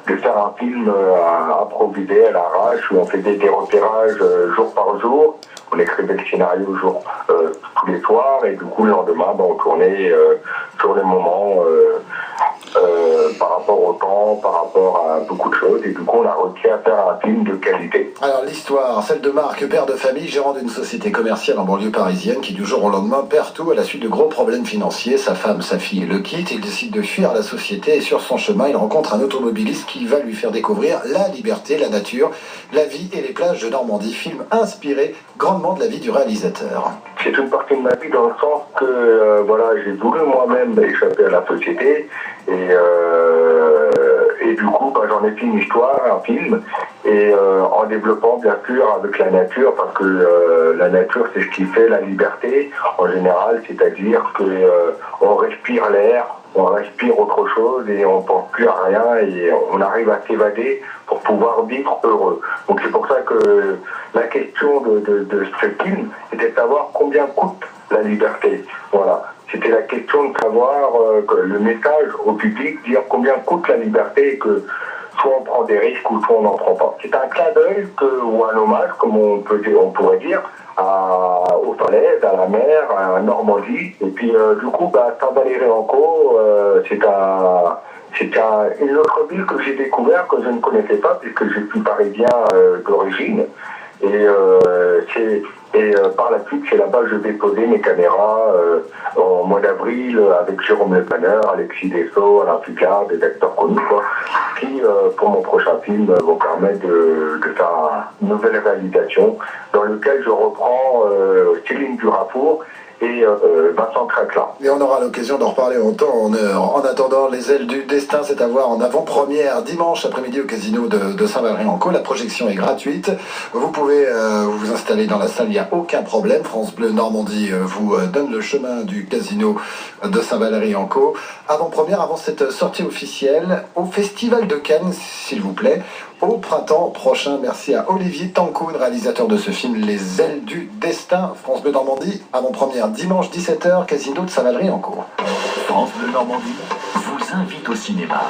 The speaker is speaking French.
de faire un film improvisé à l'arrache, où on faisait des repérages jour par jour. On écrivait le scénario tous les soirs, et du coup, le lendemain, on tournait sur les moments par rapport au temps, par rapport à beaucoup de choses, et du coup, on a réussi à faire un film de qualité. Alors, l'histoire, celle de Marc, père de famille, gérant d'une société commerciale en banlieue parisienne, qui du jour au lendemain perd tout à la suite de gros problèmes financiers. Sa femme, sa fille le quittent, il décide de fuir la société, et sur son chemin, il rencontre un automobiliste qui va lui faire découvrir la liberté, la nature, la vie et les plages de Normandie. Film inspiré grandement de la vie du réalisateur. C'est une partie de ma vie dans le sens que j'ai voulu moi-même échapper à la société, et du coup j'en ai fait une histoire, un film, et en développant bien sûr avec la nature, parce que la nature c'est ce qui fait la liberté en général, c'est-à-dire que on respire l'air, on respire autre chose et on pense plus à rien et on arrive à s'évader pour pouvoir vivre heureux. Donc c'est pour ça que la question de ce film était de savoir combien coûte la liberté. Voilà. C'était la question de savoir que le message au public, dire combien coûte la liberté et que soit on prend des risques ou soit on n'en prend pas. C'est un clin d'œil ou un hommage, comme on pourrait dire, aux falaises, à la mer, à Normandie. Et puis du coup, Saint-Valery-en-Caux, c'est une autre ville que j'ai découvert, que je ne connaissais pas, puisque je suis parisien d'origine. Et par la suite, c'est là-bas que je vais poser mes caméras en mois d'avril avec Jérôme Le Panner, Alexis Dessau, Alain Picard, des acteurs connus, qui, pour mon prochain film, vont permettre de faire une nouvelle réalisation dans lequel je reprends Céline Durafour et Vincent Cracla. Et on aura l'occasion d'en reparler en temps, en heure. En attendant, Les Ailes du Destin, c'est à voir en avant-première dimanche après-midi au casino de Saint-Valery-en-Caux. La projection est gratuite. Vous pouvez vous installer dans la salle, il n'y a aucun problème. France Bleu Normandie vous donne le chemin du casino de Saint-Valery-en-Caux. Avant-première, avant cette sortie officielle, au Festival de Cannes, s'il vous plaît, au printemps prochain. Merci à Olivier Tancoun, réalisateur de ce film Les Ailes du Destin. France Bleu Normandie, avant-première dimanche 17h, casino de Saint-Valery-en-Caux. France Bleu Normandie vous invite au cinéma.